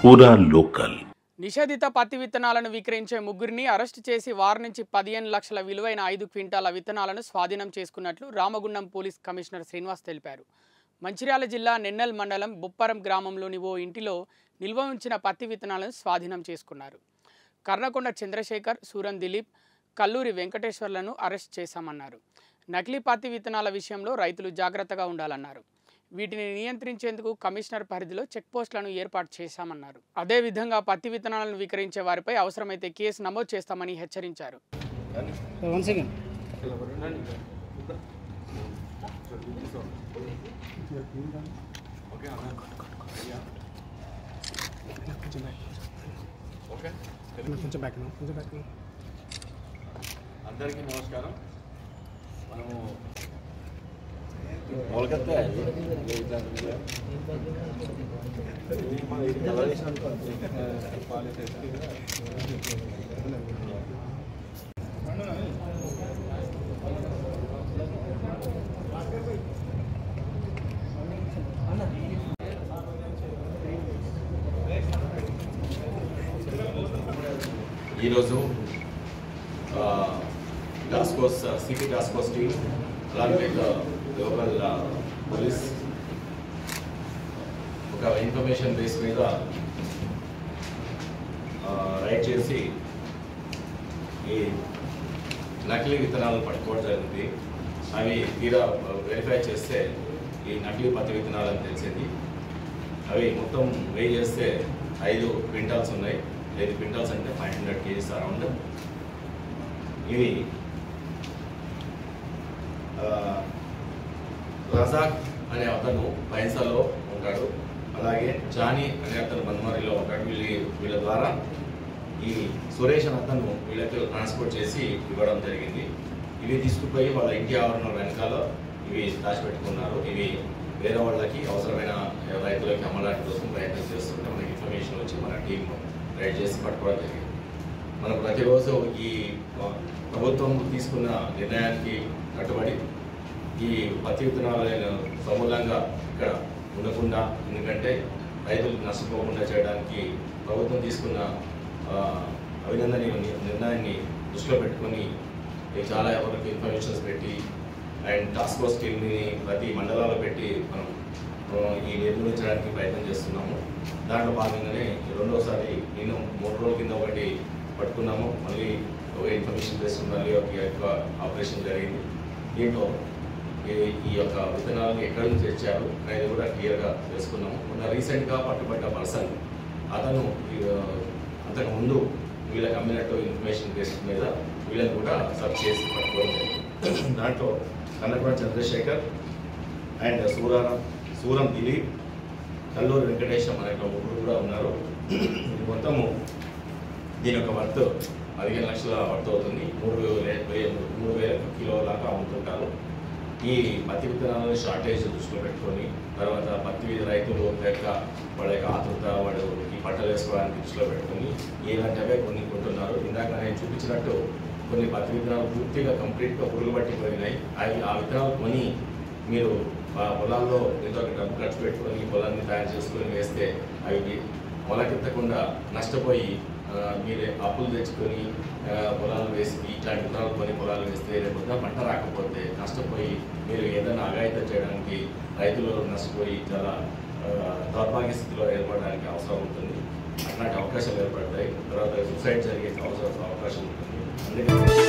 పూరా లోకల్. నిషేధిత పత్తి విత్తనాలను విక్రయించే ముగ్గురిని అరెస్టు చేసి వారి నుంచి 15 లక్షల విలువైన 5 క్వింటాల విత్తనాలను స్వాధీనం చేసుకున్నట్లు రామగుండం పోలీస్ కమిషనర్ శ్రీనివాస్ తెలిపారు. మంచిర్యాల జిల్లా నెన్నెల్ మండలం బుప్పరం గ్రామంలోని ఓ ఇంటిలో నిల్వ ఉంచిన పత్తి విత్తనాలను స్వాధీనం చేసుకున్నారు. కర్ణకొండ చంద్రశేఖర్, సూరన్ దిలీప్, కల్లూరి వెంకటేశ్వర్లను అరెస్ట్ చేశామన్నారు. నకిలీ పత్తి విత్తనాల విషయంలో రైతులు జాగ్రత్తగా ఉండాలన్నారు. వీటిని నియంత్రించేందుకు కమిషనర్ పరిధిలో చెక్ పోస్టులను ఏర్పాటు చేశామన్నారు. అదేవిధంగా పత్తి విత్తనాలను విక్రయించే వారిపై అవసరమైతే కేసు నమోదు చేస్తామని హెచ్చరించారు. అందరికీ నమస్కారం. మనము కోల్కతా ఈరోజు task force city task force team అలాగే లోకల్ పోలీస్ ఒక ఇన్ఫర్మేషన్ బేస్ మీద రైడ్ చేసి ఈ నకిలీ విత్తనాలను పట్టుకోవడం జరిగింది. అవి తీరా వెరిఫై చేస్తే ఈ నకిలీ పత్తి విత్తనాలని తెలిసింది. అవి మొత్తం వెయిట్ చేస్తే 5 క్వింటాల్స్ ఉన్నాయి. 5 క్వింటాల్స్ అంటే 500 kgs అరౌండ్. ఇవి రజాక్ అనే అతను బైన్సాలో ఉంటాడు, అలాగే జానీ అనే అతను బందమరిలో ఉంటాడు. వీళ్ళ ద్వారా ఈ సురేష్ అనే అతను వీళ్ళకి ట్రాన్స్పోర్ట్ చేసి ఇవ్వడం జరిగింది. ఇవి తీసుకుపోయి వాళ్ళ ఇంటి ఆవరణ వెనకాల ఇవి దాచిపెట్టుకున్నారు. ఇవి వేరే వాళ్ళకి అవసరమైన రైతులకి అమ్మడానికి కోసం ప్రయత్నం చేస్తుంటే మనకి ఇన్ఫర్మేషన్ వచ్చి మన టీం రైడ్ చేసి పట్టుకోవడం జరిగింది. మనం ప్రతిరోజు ఈ ప్రభుత్వం తీసుకున్న నిర్ణయానికి కట్టుబడి ఈ పత్తి విత్తనాలను సమూలంగా ఇక్కడ ఉండకుండా, ఎందుకంటే రైతులు నష్టపోకుండా చేయడానికి ప్రభుత్వం తీసుకున్న అభినందనీయ నిర్ణయాన్ని దృష్టిలో పెట్టుకొని చాలా ఎవరికి ఇన్ఫర్మేషన్స్ పెట్టి అండ్ టాస్క్ ఫోర్స్ టీమ్ని ప్రతి మండలాల్లో పెట్టి మనం ఈ నిర్మూలించడానికి ప్రయత్నం చేస్తున్నాము. దాంట్లో భాగంగానే రెండోసారి నేను 3 రోజుల కింద ఒకటి పట్టుకున్నాము. మళ్ళీ ఒక ఇన్ఫర్మేషన్ బేస్డ్ మళ్ళీ ఒక ఆపరేషన్ జరిగింది. దీంట్లో ఈ యొక్క విత్తనాలను ఎక్కడి నుంచి తెచ్చారు అనేది కూడా క్లియర్గా తెలుసుకున్నాము. మొన్న రీసెంట్గా పట్టుబడ్డ పర్సన్ అతను అంతకుముందు వీళ్ళకి అమ్మినట్టు ఇన్ఫర్మేషన్ బేస్డ్ మీద వీళ్ళని కూడా సర్చ్ చేసి పట్టుకోవడం జరిగింది. దాంట్లో కర్ణకొండ చంద్రశేఖర్ అండ్ సూరం దిలీప్, కల్లూరి వెంకటేశ్వరం అనే ముగ్గురు కూడా ఉన్నారు. మొత్తము దీని యొక్క వర్త్ 15 లక్షల వర్త్ అవుతుంది. 3,000 కిలో దాకా అమ్ముతుంటారు. ఈ పత్తి విత్తనాలను షార్టేజ్ దృష్టిలో పెట్టుకొని తర్వాత పత్తి రైతులు యొక్క వాళ్ళ యొక్క ఆతృత వాడు ఈ పంటలు వేసుకోవడానికి దృష్టిలో పెట్టుకొని ఏదంటే కొన్ని కొంటున్నారు. ఇందాక నేను చూపించినట్టు కొన్ని పత్తి విత్తనాలు పూర్తిగా కంప్లీట్గా పురుగు పట్టిపోయినాయి. ఆ విత్తనాలు కొని మీరు పొలాల్లో ఎంతో డబ్బు ఖర్చు పెట్టుకొని పొలాన్ని తయారు చేసుకొని వేస్తే అవి మొలకెత్తకుండా నష్టపోయి మీరే అప్పులు తెచ్చుకొని పొలాలు వేసి ఇట్లాంటి విత్తనాలు కొని పొలాలు వేస్తే రేపు పంట రాకపోతే నష్టపోయి మీరు ఏదైనా అఘాయితం చేయడానికి రైతులు నష్టపోయి చాలా దౌర్భాగ్య స్థితిలో ఏర్పడడానికి అవసరం ఉంటుంది. అట్లాంటి అవకాశాలు ఏర్పడతాయి. తర్వాత సూసైడ్ జరిగే అవకాశం ఉంటుంది. అందుకని